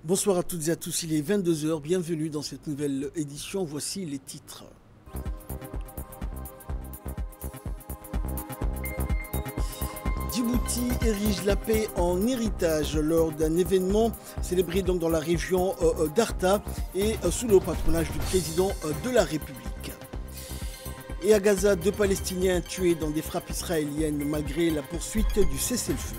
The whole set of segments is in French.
Bonsoir à toutes et à tous, il est 22 h, bienvenue dans cette nouvelle édition, voici les titres. Djibouti érige la paix en héritage lors d'un événement célébré donc dans la région d'Arta et sous le patronage du président de la République. Et à Gaza, 2 Palestiniens tués dans des frappes israéliennes malgré la poursuite du cessez-le-feu.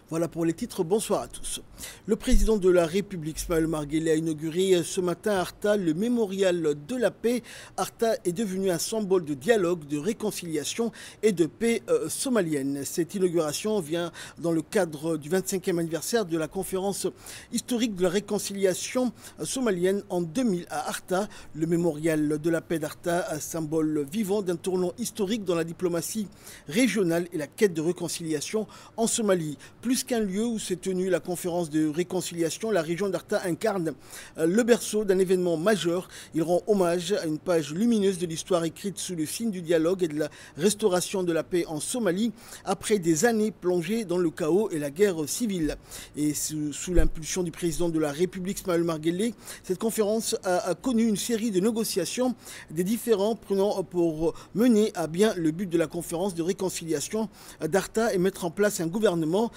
Voilà pour les titres, bonsoir à tous. Le président de la République, Ismaël Omar Guelleh, a inauguré ce matin à Arta le mémorial de la paix. Arta est devenu un symbole de dialogue, de réconciliation et de paix somalienne. Cette inauguration vient dans le cadre du 25e anniversaire de la conférence historique de la réconciliation somalienne en 2000 à Arta. Le mémorial de la paix d'Arta, un symbole vivant d'un tournant historique dans la diplomatie régionale et la quête de réconciliation en Somalie. Plus qu'un lieu où s'est tenue la conférence de réconciliation, la région d'Arta incarne le berceau d'un événement majeur. Il rend hommage à une page lumineuse de l'histoire écrite sous le signe du dialogue et de la restauration de la paix en Somalie après des années plongées dans le chaos et la guerre civile. Et sous l'impulsion du président de la République, Ismaël Omar Guelleh, cette conférence a connu une série de négociations des différents prenant pour mener à bien le but de la conférence de réconciliation d'Arta et mettre en place un gouvernement.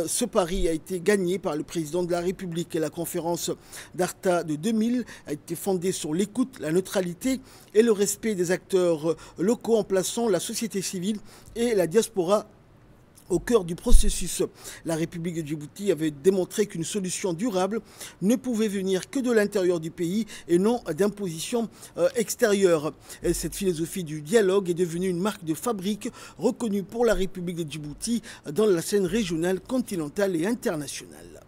Ce pari a été gagné par le président de la République et la conférence d'Arta de 2000 a été fondée sur l'écoute, la neutralité et le respect des acteurs locaux en plaçant la société civile et la diaspora au cœur du processus. La République de Djibouti avait démontré qu'une solution durable ne pouvait venir que de l'intérieur du pays et non d'impositions extérieures. Et cette philosophie du dialogue est devenue une marque de fabrique reconnue pour la République de Djibouti dans la scène régionale, continentale et internationale.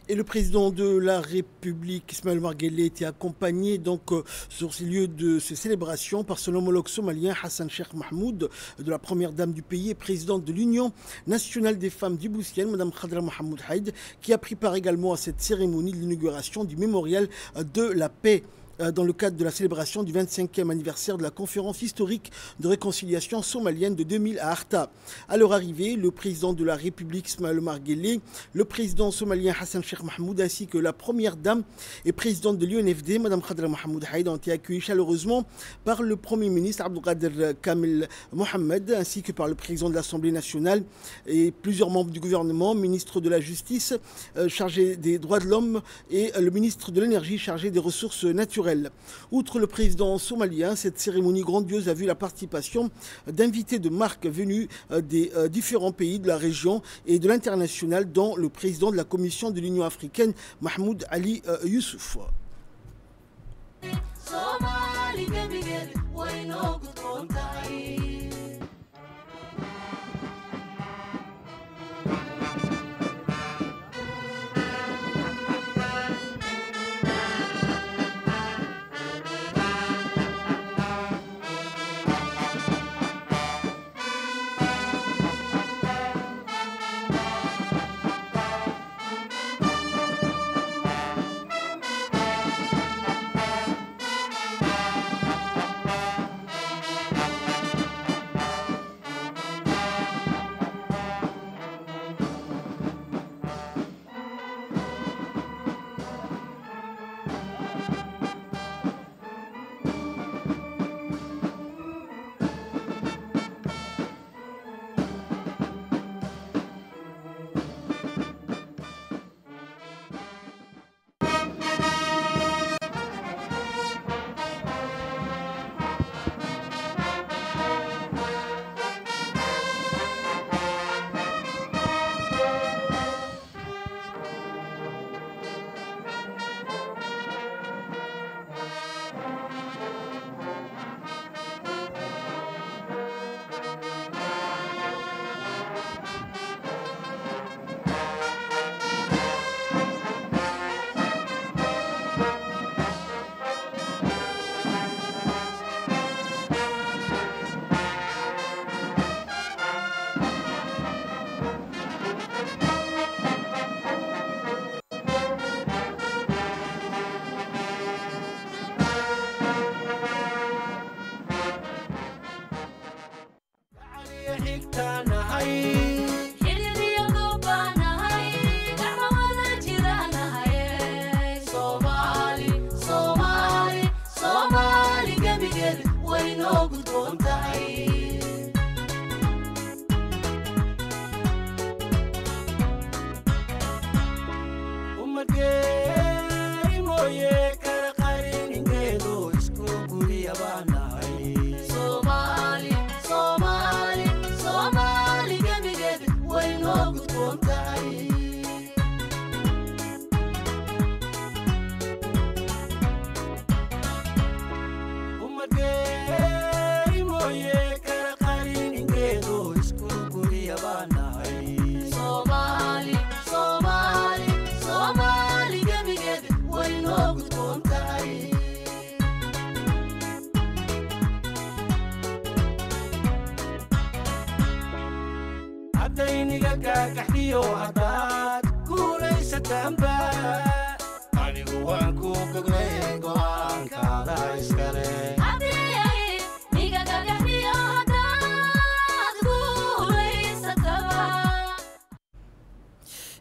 Et le président de la République, Ismaël Omar Guelleh, était accompagné donc sur ces lieux de ces célébrations par son homologue somalien Hassan Sheikh Mahmoud, de la première dame du pays et présidente de l'Union nationale des femmes djiboutiennes, Mme Khadra Mohamed Haïd, qui a pris part également à cette cérémonie de l'inauguration du mémorial de la paix dans le cadre de la célébration du 25e anniversaire de la conférence historique de réconciliation somalienne de 2000 à Arta. À leur arrivée, le président de la République Ismaël Omar Guelleh, le président somalien Hassan Sheikh Mahmoud ainsi que la première dame et présidente de l'UNFD, Mme Khadra Mohamed Haïd, ont été accueillis chaleureusement par le Premier ministre Abdelkader Kamel Mohamed ainsi que par le président de l'Assemblée nationale et plusieurs membres du gouvernement, ministre de la Justice chargé des droits de l'homme et le ministre de l'Énergie chargé des ressources naturelles. Outre le président somalien, cette cérémonie grandiose a vu la participation d'invités de marque venus des différents pays de la région et de l'international, dont le président de la Commission de l'Union africaine, Mahmoud Ali Youssouf.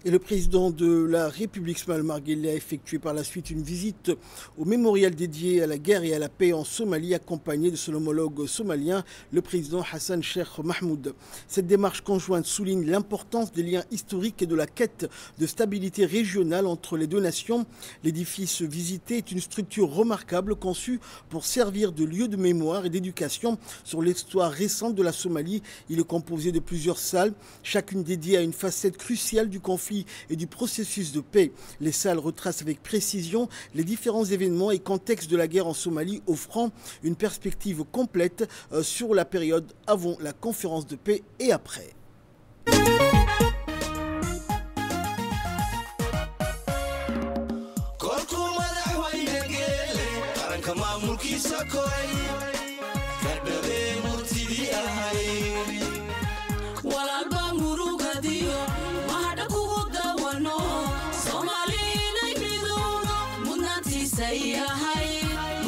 Et le président de la République Ismaël Omar Guelleh a effectué par la suite une visite au mémorial dédié à la guerre et à la paix en Somalie, accompagné de son homologue somalien, le président Hassan Sheikh Mahmoud. Cette démarche conjointe souligne l'importance des liens historiques et de la quête de stabilité régionale entre les deux nations. L'édifice visité est une structure remarquable conçue pour servir de lieu de mémoire et d'éducation sur l'histoire récente de la Somalie. Il est composé de plusieurs salles, chacune dédiée à une facette cruciale du conflit et du processus de paix. Les salles retracent avec précision les différents événements et contextes de la guerre en Somalie, offrant une perspective complète sur la période avant la conférence de paix et après. Say hi.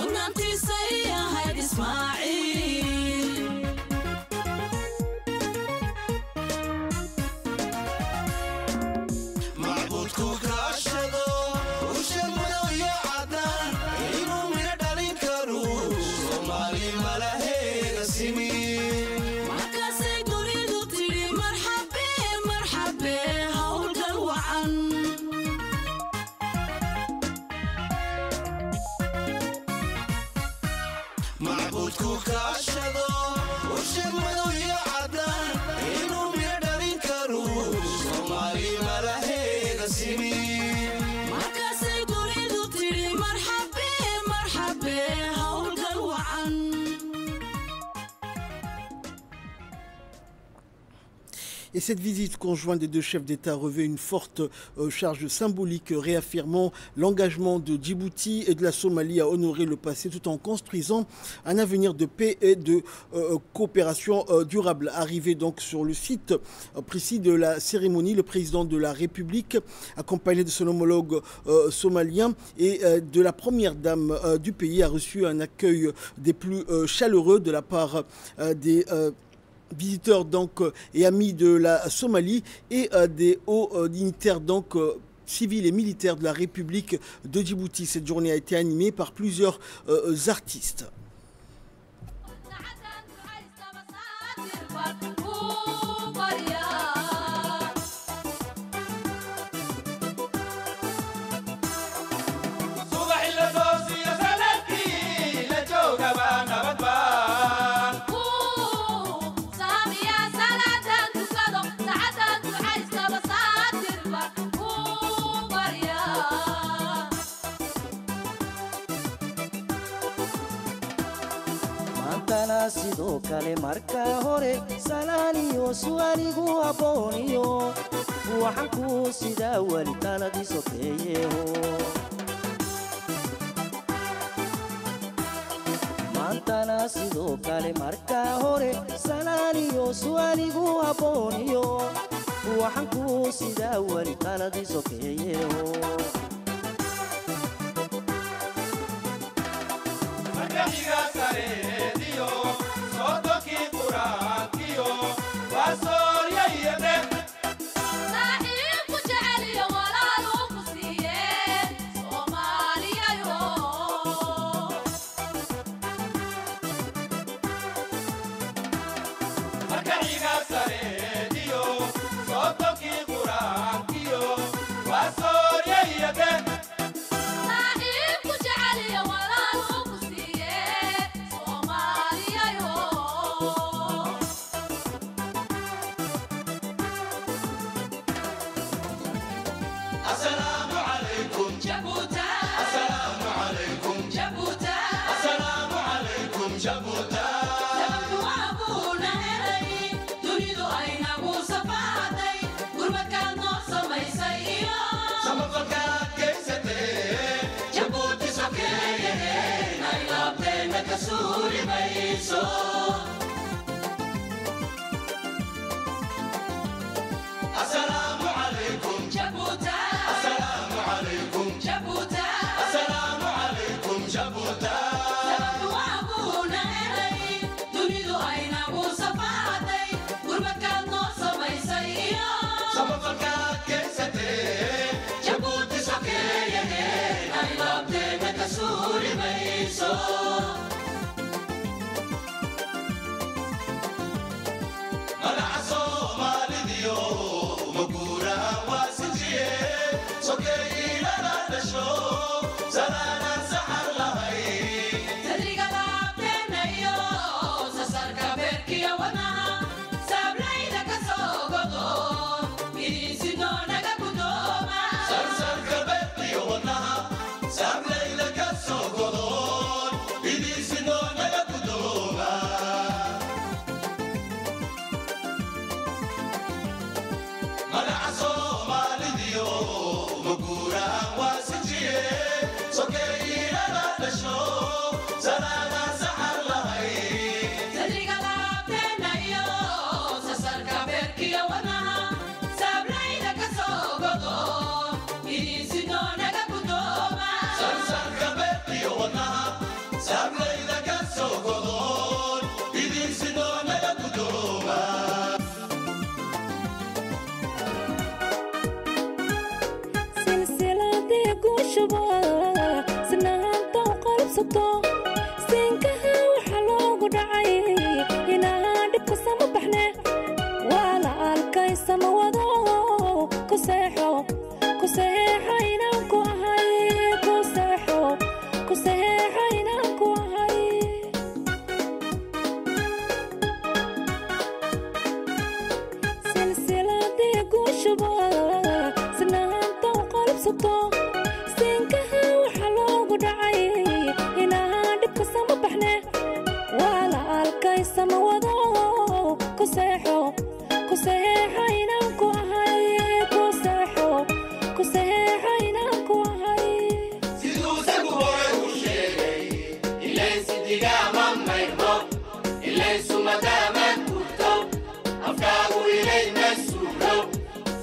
Et cette visite conjointe des deux chefs d'État revêt une forte charge symbolique, réaffirmant l'engagement de Djibouti et de la Somalie à honorer le passé tout en construisant un avenir de paix et de coopération durable. Arrivé donc sur le site précis de la cérémonie, le président de la République, accompagné de son homologue somalien et de la première dame du pays, a reçu un accueil des plus chaleureux de la part des visiteurs donc et amis de la Somalie et des hauts dignitaires donc civils et militaires de la République de Djibouti. Cette journée a été animée par plusieurs artistes. sidoo kale marka hore salaaniyo su'aaligu abooniyo waxaan ku sidaa wali taladii sokeeyeho maantana sidoo kale marka hore salaaniyo su'aaligu abooniyo waxaan ku sidaa wali taladii sokeeyeho كسما بحنا ولا الكاي سما وضو كسيحو كسيحو ينامكو هاي كسيحو كسيحو ينامكو هاي سيدو سكوري وشيغي إلين سيديغا ماما يرمو إلين سمدامك كورتو أفكارو إلين مسولو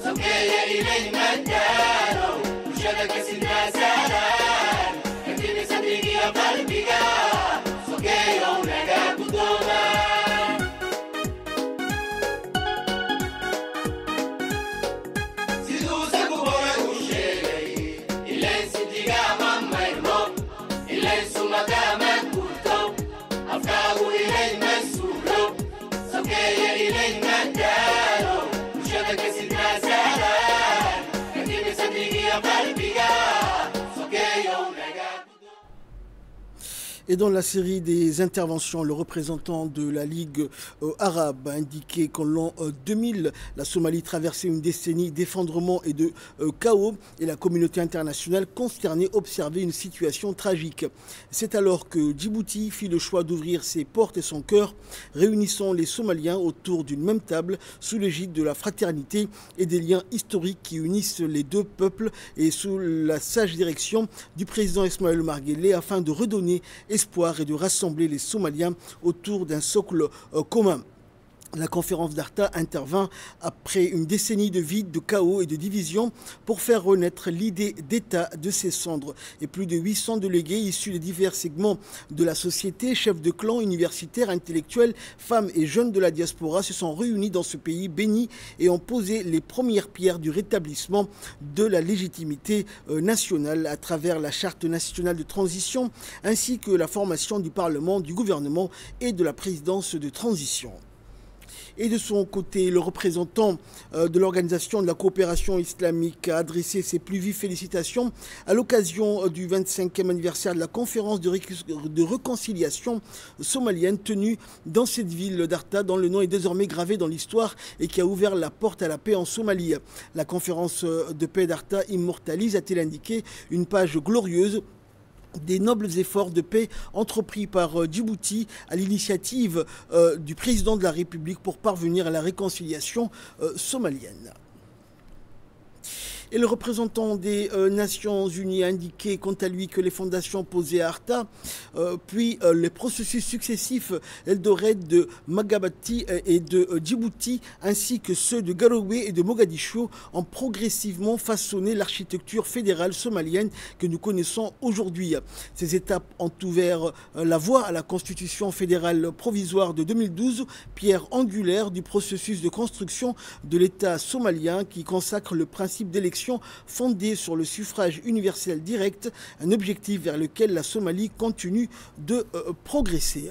سوكيا إلين مدارو وشبك سيدنا سالان كتير سيديغي قلبيغا سوكيا ونغا كدوما سيدو سكوري وشيغي إلين سيديغا ماما يرمو إلين سمدامك كورتو أفكارو إلين مسولو سوكيا إلين مدارو وشبك سيدنا سالان كتير سيديغي قلبيغا سوكيا ونغا Et dans la série des interventions, le représentant de la Ligue arabe a indiqué qu'en l'an 2000, la Somalie traversait une décennie d'effondrement et de chaos et la communauté internationale consternée observait une situation tragique. C'est alors que Djibouti fit le choix d'ouvrir ses portes et son cœur, réunissant les Somaliens autour d'une même table sous l'égide de la fraternité et des liens historiques qui unissent les deux peuples et sous la sage direction du président Ismaël Omar Guelleh afin de redonner espoir et de rassembler les Somaliens autour d'un socle commun. La conférence d'Arta intervint après une décennie de vide, de chaos et de division pour faire renaître l'idée d'État de ses cendres. Et plus de 800 délégués issus des divers segments de la société, chefs de clan, universitaires, intellectuels, femmes et jeunes de la diaspora se sont réunis dans ce pays béni et ont posé les premières pierres du rétablissement de la légitimité nationale à travers la charte nationale de transition ainsi que la formation du Parlement, du gouvernement et de la présidence de transition. Et de son côté, le représentant de l'Organisation de la coopération islamique a adressé ses plus vives félicitations à l'occasion du 25e anniversaire de la conférence de réconciliation somalienne tenue dans cette ville d'Arta, dont le nom est désormais gravé dans l'histoire et qui a ouvert la porte à la paix en Somalie. La conférence de paix d'Arta immortalise, a-t-il indiqué, une page glorieuse des nobles efforts de paix entrepris par Djibouti à l'initiative du président de la République pour parvenir à la réconciliation somalienne. Et le représentant des Nations Unies a indiqué quant à lui que les fondations posées à Arta, puis les processus successifs Eldoret de Magabati et de Djibouti, ainsi que ceux de Garowe et de Mogadiscio, ont progressivement façonné l'architecture fédérale somalienne que nous connaissons aujourd'hui. Ces étapes ont ouvert la voie à la constitution fédérale provisoire de 2012, pierre angulaire du processus de construction de l'État somalien qui consacre le principe d'élection fondée sur le suffrage universel direct, un objectif vers lequel la Somalie continue de progresser.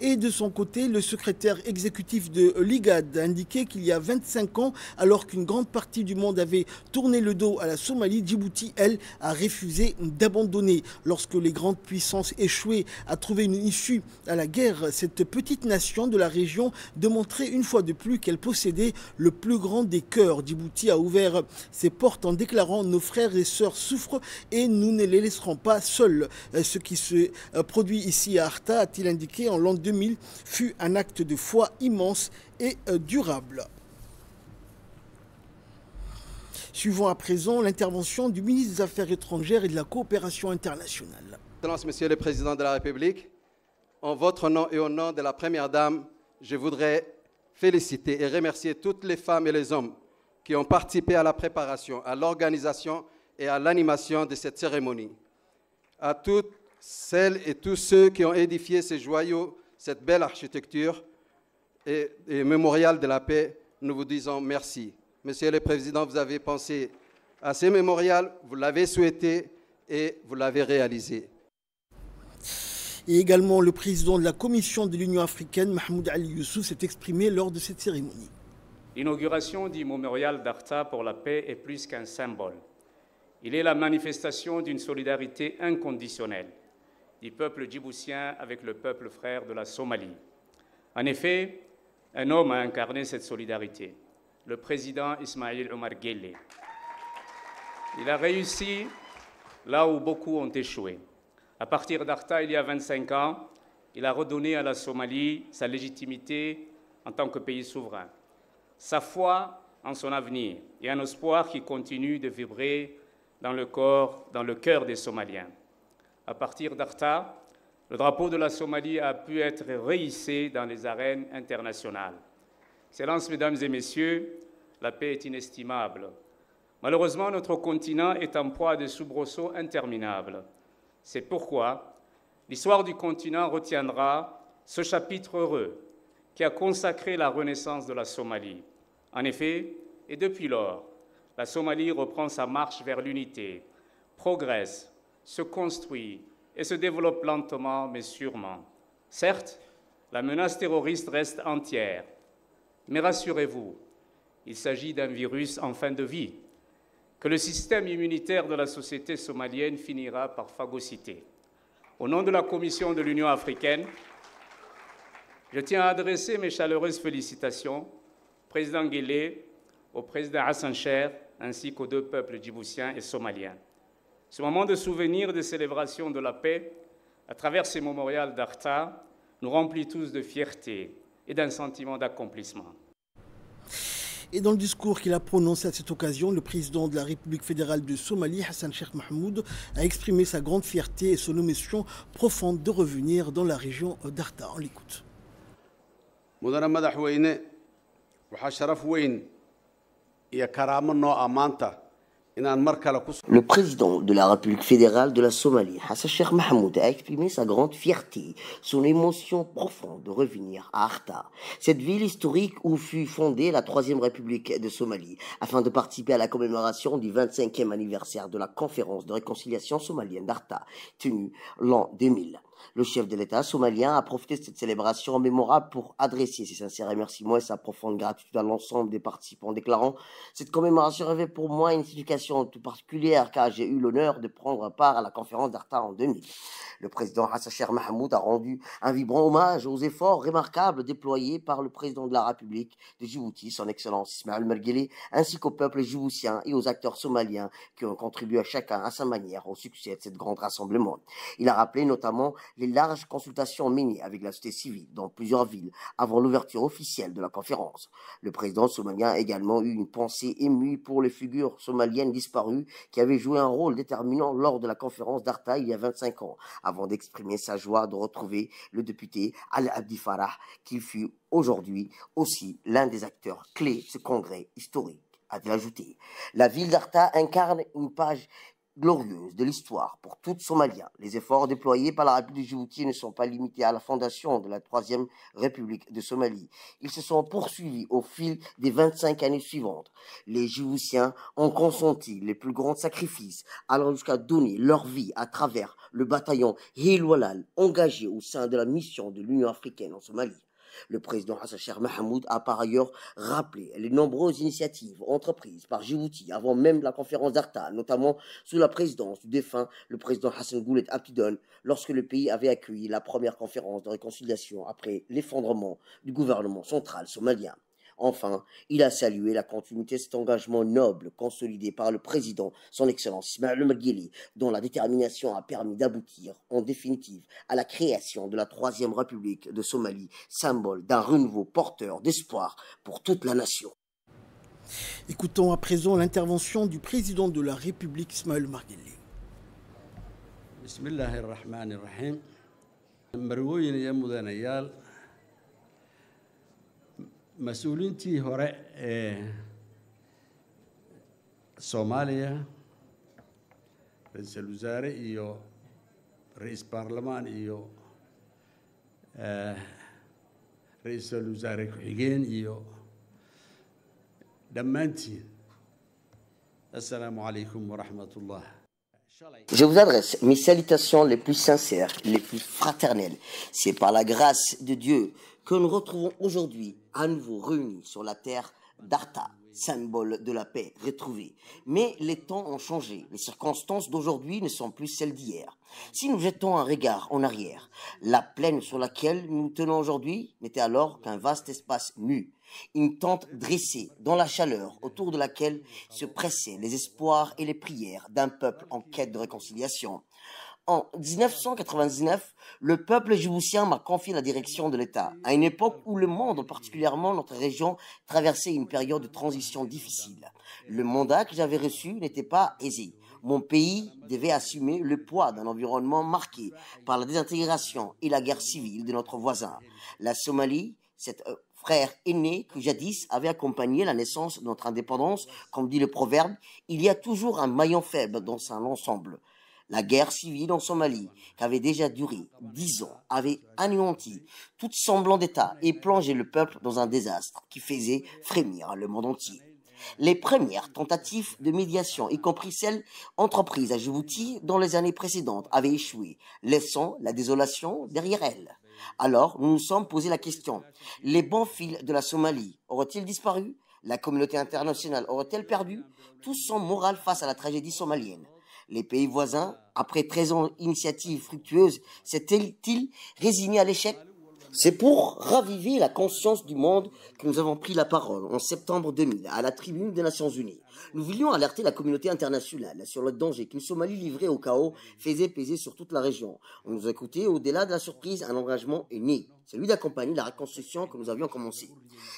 Et de son côté, le secrétaire exécutif de l'IGAD a indiqué qu'il y a 25 ans, alors qu'une grande partie du monde avait tourné le dos à la Somalie, Djibouti, elle, a refusé d'abandonner. Lorsque les grandes puissances échouées à trouver une issue à la guerre, cette petite nation de la région démontrait une fois de plus qu'elle possédait le plus grand des cœurs. Djibouti a ouvert ses portes en déclarant « Nos frères et sœurs souffrent et nous ne les laisserons pas seuls ». Ce qui se produit ici à Arta, a-t-il indiqué, en l'an 2000, fut un acte de foi immense et durable. Suivons à présent l'intervention du ministre des Affaires étrangères et de la coopération internationale. Excellences, Monsieur le Président de la République, en votre nom et au nom de la Première Dame, je voudrais féliciter et remercier toutes les femmes et les hommes qui ont participé à la préparation, à l'organisation et à l'animation de cette cérémonie. À toutes celles et tous ceux qui ont édifié ces joyaux, cette belle architecture et mémorial de la paix, nous vous disons merci. Monsieur le Président, vous avez pensé à ces mémorials, vous l'avez souhaité et vous l'avez réalisé. Et également le président de la Commission de l'Union africaine, Mahmoud Ali Youssouf, s'est exprimé lors de cette cérémonie. L'inauguration du mémorial d'Arta pour la paix est plus qu'un symbole. Il est la manifestation d'une solidarité inconditionnelle du peuple djiboutien avec le peuple frère de la Somalie. En effet, un homme a incarné cette solidarité, le président Ismaël Omar Guelleh. Il a réussi là où beaucoup ont échoué, À partir d'Arta, il y a 25 ans, il a redonné à la Somalie sa légitimité en tant que pays souverain, sa foi en son avenir et un espoir qui continue de vibrer dans le cœur des Somaliens. À partir d'Arta, le drapeau de la Somalie a pu être rehissé dans les arènes internationales. Excellences, Mesdames et Messieurs, la paix est inestimable. Malheureusement, notre continent est en proie à des soubresauts interminables. C'est pourquoi l'histoire du continent retiendra ce chapitre heureux qui a consacré la renaissance de la Somalie. En effet, et depuis lors, la Somalie reprend sa marche vers l'unité, progresse, se construit et se développe lentement mais sûrement. Certes, la menace terroriste reste entière, mais rassurez-vous, il s'agit d'un virus en fin de vie, que le système immunitaire de la société somalienne finira par phagocyter. Au nom de la Commission de l'Union africaine, je tiens à adresser mes chaleureuses félicitations au président Guelleh, au président Hassan Sheikh, ainsi qu'aux deux peuples djiboutiens et somaliens. Ce moment de souvenir, de célébration de la paix, à travers ces mémorials d'Arta, nous remplit tous de fierté et d'un sentiment d'accomplissement. Et dans le discours qu'il a prononcé à cette occasion, le président de la République fédérale de Somalie, Hassan Sheikh Mohamud, a exprimé sa grande fierté et son émotion profonde de revenir dans la région d'Arta. On l'écoute. mudane madaxweyne waxaa sharaf weyn iyo karaamo noo ammaanta inaan mar kale ku. Le président de la République fédérale de la Somalie, Hassan Sheikh Mohamud, a exprimé sa grande fierté, son émotion profonde de revenir à Arta, cette ville historique où fut fondée la Troisième République de Somalie, afin de participer à la commémoration du 25e anniversaire de la conférence de réconciliation somalienne d'Arta, tenue l'an 2000. Le chef de l'État somalien a profité de cette célébration mémorable pour adresser ses sincères remerciements et sa profonde gratitude à l'ensemble des participants, déclarant « Cette commémoration revêt pour moi une signification tout particulière car j'ai eu l'honneur de prendre part à la conférence d'Arta en 2000. » Le président Hassan Sheikh Mohamud a rendu un vibrant hommage aux efforts remarquables déployés par le président de la République de Djibouti, son Excellence Ismaël Omar Guelleh, ainsi qu'au peuple djiboutien et aux acteurs somaliens qui ont contribué à chacun à sa manière au succès de cette grande rassemblement. Il a rappelé notamment les larges consultations menées avec la société civile dans plusieurs villes avant l'ouverture officielle de la conférence. Le président somalien a également eu une pensée émue pour les figures somaliennes disparues qui avaient joué un rôle déterminant lors de la conférence d'Arta il y a 25 ans, avant d'exprimer sa joie de retrouver le député Al-Abdi Farah, qui fut aujourd'hui aussi l'un des acteurs clés de ce congrès historique. A-t-il ajouté. La ville d'Arta incarne une page glorieuse de l'histoire pour toute Somalia. Les efforts déployés par la République de Djibouti ne sont pas limités à la fondation de la Troisième République de Somalie. Ils se sont poursuivis au fil des 25 années suivantes. Les Djiboutiens ont consenti les plus grands sacrifices, allant jusqu'à donner leur vie à travers le bataillon Hilwalal, engagé au sein de la mission de l'Union africaine en Somalie. Le président Hassan Sheikh Mohamud a par ailleurs rappelé les nombreuses initiatives entreprises par Djibouti avant même la conférence d'Arta, notamment sous la présidence du défunt le président Hassan Goulet Abtidon, lorsque le pays avait accueilli la première conférence de réconciliation après l'effondrement du gouvernement central somalien. Enfin, il a salué la continuité de cet engagement noble consolidé par le président, son Excellence Ismaël Omar Guelleh, dont la détermination a permis d'aboutir en définitive à la création de la Troisième République de Somalie, symbole d'un renouveau porteur d'espoir pour toute la nation. Écoutons à présent l'intervention du président de la République, Ismaël Omar Guelleh. Bismillahirrahmanirrahim. Marwooyin iyo mudanayaal mas-uuliintii hore ee Soomaaliya, ra-iisul wasaare iyo ra-iis baarlamaan iyo ra-iisul wasaare ku-xigeen iyo dhammaantiin assalaamu calaykum waraxmatullah. Je vous adresse mes salutations les plus sincères, les plus fraternelles. C'est par la grâce de Dieu que nous retrouvons aujourd'hui à nouveau réunis sur la terre d'Arta, symbole de la paix retrouvée. Mais les temps ont changé. Les circonstances d'aujourd'hui ne sont plus celles d'hier. Si nous jetons un regard en arrière, la plaine sur laquelle nous nous tenons aujourd'hui n'était alors qu'un vaste espace nu. Une tente dressée dans la chaleur autour de laquelle se pressaient les espoirs et les prières d'un peuple en quête de réconciliation. En 1999, le peuple djiboutien m'a confié la direction de l'État, à une époque où le monde, particulièrement notre région, traversait une période de transition difficile. Le mandat que j'avais reçu n'était pas aisé. Mon pays devait assumer le poids d'un environnement marqué par la désintégration et la guerre civile de notre voisin. La Somalie, cet frère aîné que jadis avait accompagné la naissance de notre indépendance, comme dit le proverbe, il y a toujours un maillon faible dans son ensemble. La guerre civile en Somalie, qui avait déjà duré 10 ans, avait anéanti tout semblant d'État et plongé le peuple dans un désastre qui faisait frémir le monde entier. Les premières tentatives de médiation, y compris celles entreprises à Djibouti dans les années précédentes, avaient échoué, laissant la désolation derrière elles. Alors, nous nous sommes posé la question, les bons fils de la Somalie auraient-ils disparu? La communauté internationale aurait-elle perdu tout son moral face à la tragédie somalienne? Les pays voisins, après 13 ans d'initiatives fructueuses, s'étaient-ils résignés à l'échec? C'est pour raviver la conscience du monde que nous avons pris la parole en septembre 2000 à la tribune des Nations Unies. Nous voulions alerter la communauté internationale sur le danger qu'une Somalie livrée au chaos faisait peser sur toute la région. On nous a écouté, au-delà de la surprise, un engagement est né, celui d'accompagner la reconstruction que nous avions commencée.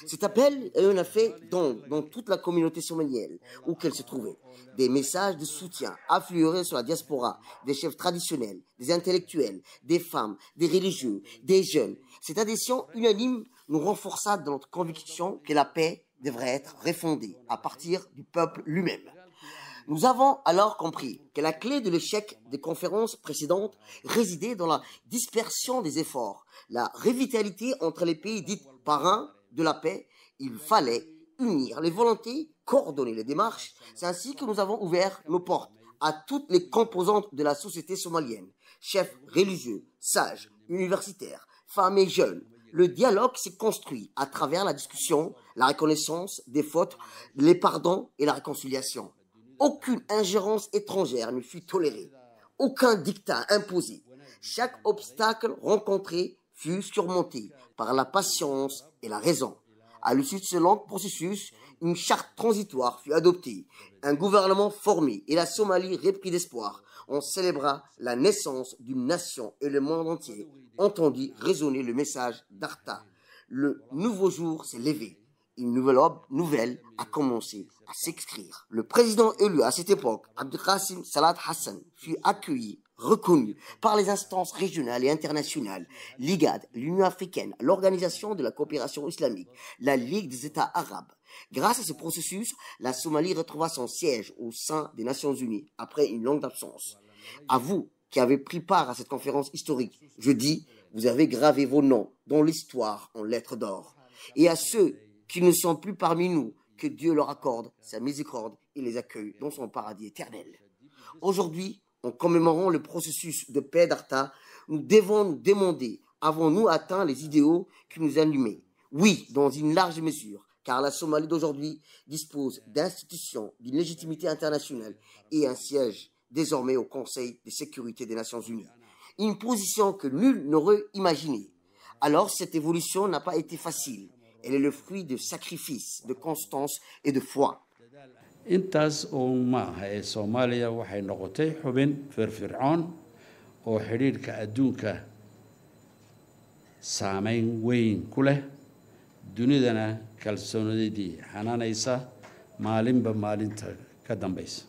Cet appel a eu un effet dans toute la communauté somalienne, où qu'elle se trouvait. Des messages de soutien afflueraient sur la diaspora, des chefs traditionnels, des intellectuels, des femmes, des religieux, des jeunes. Cette adhésion unanime nous renforça dans notre conviction que la paix devrait être refondée à partir du peuple lui-même. Nous avons alors compris que la clé de l'échec des conférences précédentes résidait dans la dispersion des efforts, la revitalité entre les pays dits parrains de la paix. Il fallait unir les volontés, coordonner les démarches. C'est ainsi que nous avons ouvert nos portes à toutes les composantes de la société somalienne, chefs religieux, sages, universitaires, femmes et jeunes. Le dialogue s'est construit à travers la discussion, la reconnaissance des fautes, les pardons et la réconciliation. Aucune ingérence étrangère ne fut tolérée, aucun dictat imposé. Chaque obstacle rencontré fut surmonté par la patience et la raison. À l'issue de ce long processus, une charte transitoire fut adoptée, un gouvernement formé et la Somalie reprit d'espoir. On célébra la naissance d'une nation et le monde entier entendit résonner le message d'Arta. Le nouveau jour s'est levé. Une nouvelle aube nouvelle a commencé à s'écrire. Le président élu à cette époque, Abdelkasim Salat Hassan, fut accueilli, reconnu par les instances régionales et internationales, l'IGAD, l'Union africaine, l'Organisation de la coopération islamique, la Ligue des États arabes. Grâce à ce processus, la Somalie retrouva son siège au sein des Nations Unies après une longue absence. À vous qui avez pris part à cette conférence historique, je dis, vous avez gravé vos noms dans l'histoire en lettres d'or. Et à ceux qui ne sont plus parmi nous, que Dieu leur accorde sa miséricorde et les accueille dans son paradis éternel. Aujourd'hui, en commémorant le processus de paix d'Arta, nous devons nous demander, avons-nous atteint les idéaux qui nous animaient? Oui, dans une large mesure, car la Somalie d'aujourd'hui dispose d'institutions, d'une légitimité internationale et un siège désormais au Conseil de sécurité des Nations Unies. Une position que nul n'aurait imaginée. Alors cette évolution n'a pas été facile. Elle est le fruit de sacrifices, de constance et de foi. intaas uun maaha ee Soomaaliya waxay noqotay xubin firfircoon oo xidhiidhka adduunka saameyn weyn ku leh dunidana kalsoonidii xanaanaysa maalinba maalinta ka dambaysa.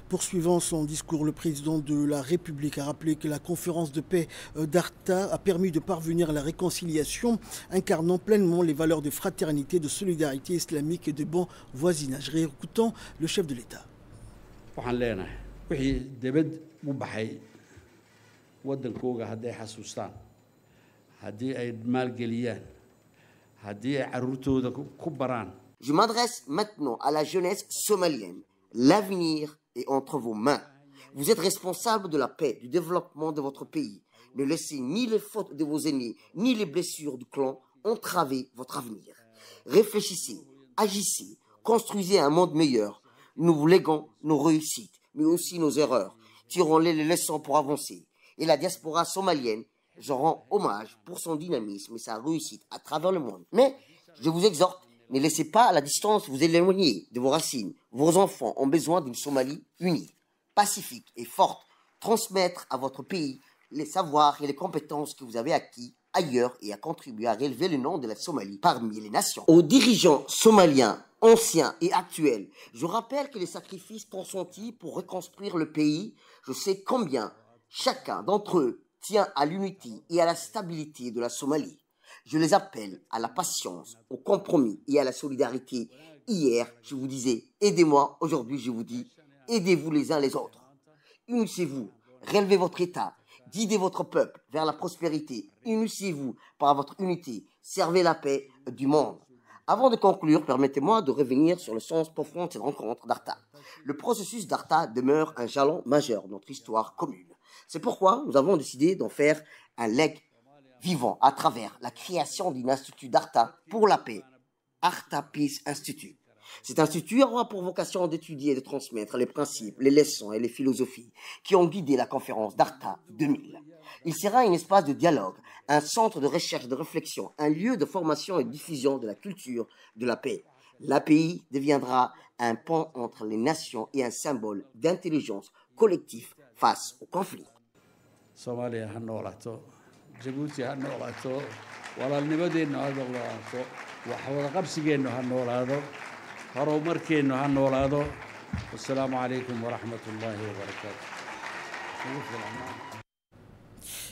Poursuivant son discours, le président de la République a rappelé que la conférence de paix d'Arta a permis de parvenir à la réconciliation, incarnant pleinement les valeurs de fraternité, de solidarité islamique et de bon voisinage. Réécoutons le chef de l'État. waxaan leenahay wixii dibad u baxay waddankooga hadday xasuustaan haddii ay maalgeliyaan haddii ay carruurtooda ku baraan. Je m'adresse maintenant à la jeunesse somalienne. L'avenir est entre vos mains. Vous êtes responsable de la paix, du développement de votre pays. Ne laissez ni les fautes de vos aînés, ni les blessures du clan entraver votre avenir. Réfléchissez, agissez, construisez un monde meilleur. Nous vous léguons nos réussites, mais aussi nos erreurs. Tirons-les les leçons pour avancer. Et la diaspora somalienne, je rends hommage pour son dynamisme et sa réussite à travers le monde. Mais je vous exhorte, Ne laissez pas à la distance vous éloigner de vos racines. Vos enfants ont besoin d'une Somalie unie, pacifique et forte. Transmettre à votre pays les savoirs et les compétences que vous avez acquis ailleurs et à contribuer à relever le nom de la Somalie parmi les nations. Aux dirigeants somaliens, anciens et actuels, je rappelle que les sacrifices consentis pour reconstruire le pays, je sais combien chacun d'entre eux tient à l'unité et à la stabilité de la Somalie. Je les appelle à la patience, au compromis et à la solidarité. Hier, je vous disais, aidez-moi. Aujourd'hui, je vous dis, aidez-vous les uns les autres. Unissez-vous, relevez votre État, guidez votre peuple vers la prospérité. Unissez-vous par votre unité, servez la paix du monde. Avant de conclure, permettez-moi de revenir sur le sens profond de cette rencontre d'Arta. Le processus d'Arta demeure un jalon majeur de notre histoire commune. C'est pourquoi nous avons décidé d'en faire un legs vivant à travers la création d'un institut d'Arta pour la paix, Arta Peace Institute. Cet institut aura pour vocation d'étudier et de transmettre les principes, les leçons et les philosophies qui ont guidé la conférence d'Arta 2000. Il sera un espace de dialogue, un centre de recherche et de réflexion, un lieu de formation et de diffusion de la culture de la paix. L'API deviendra un pont entre les nations et un symbole d'intelligence collective face au conflit. Soomaaliya ha noolaato, Jabuuti ha noolaato, walaalnimadeenna ha noolaato, wax wada qabsigeenna ha noolaado, horumarkeenna ha noolaado. Assalaamu calaykum waraxmatullaahi wabarakaatu.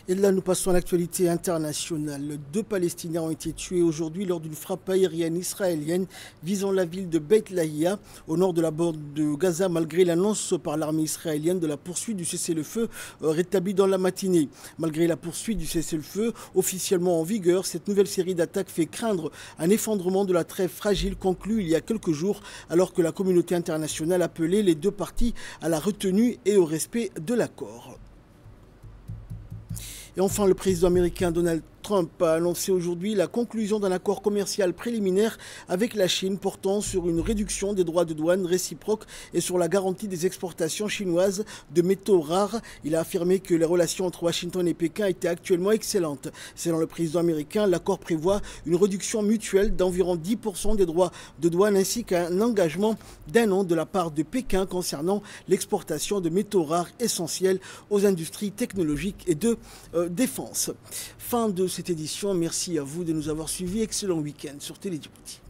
Et là, nous passons à l'actualité internationale. 2 Palestiniens ont été tués aujourd'hui lors d'une frappe aérienne israélienne visant la ville de Beit Lahia, au nord de la bande de Gaza, malgré l'annonce par l'armée israélienne de la poursuite du cessez-le-feu rétabli dans la matinée. Malgré la poursuite du cessez-le-feu officiellement en vigueur, cette nouvelle série d'attaques fait craindre un effondrement de la trêve fragile conclue il y a quelques jours, alors que la communauté internationale appelait les 2 parties à la retenue et au respect de l'accord. Et enfin, le président américain Donald Trump a annoncé aujourd'hui la conclusion d'un accord commercial préliminaire avec la Chine portant sur une réduction des droits de douane réciproques et sur la garantie des exportations chinoises de métaux rares. Il a affirmé que les relations entre Washington et Pékin étaient actuellement excellentes. Selon le président américain, l'accord prévoit une réduction mutuelle d'environ 10% des droits de douane ainsi qu'un engagement d'1 an de la part de Pékin concernant l'exportation de métaux rares essentiels aux industries technologiques et de défense. Fin de cette édition. Merci à vous de nous avoir suivis. Excellent week-end sur Télé Djibouti.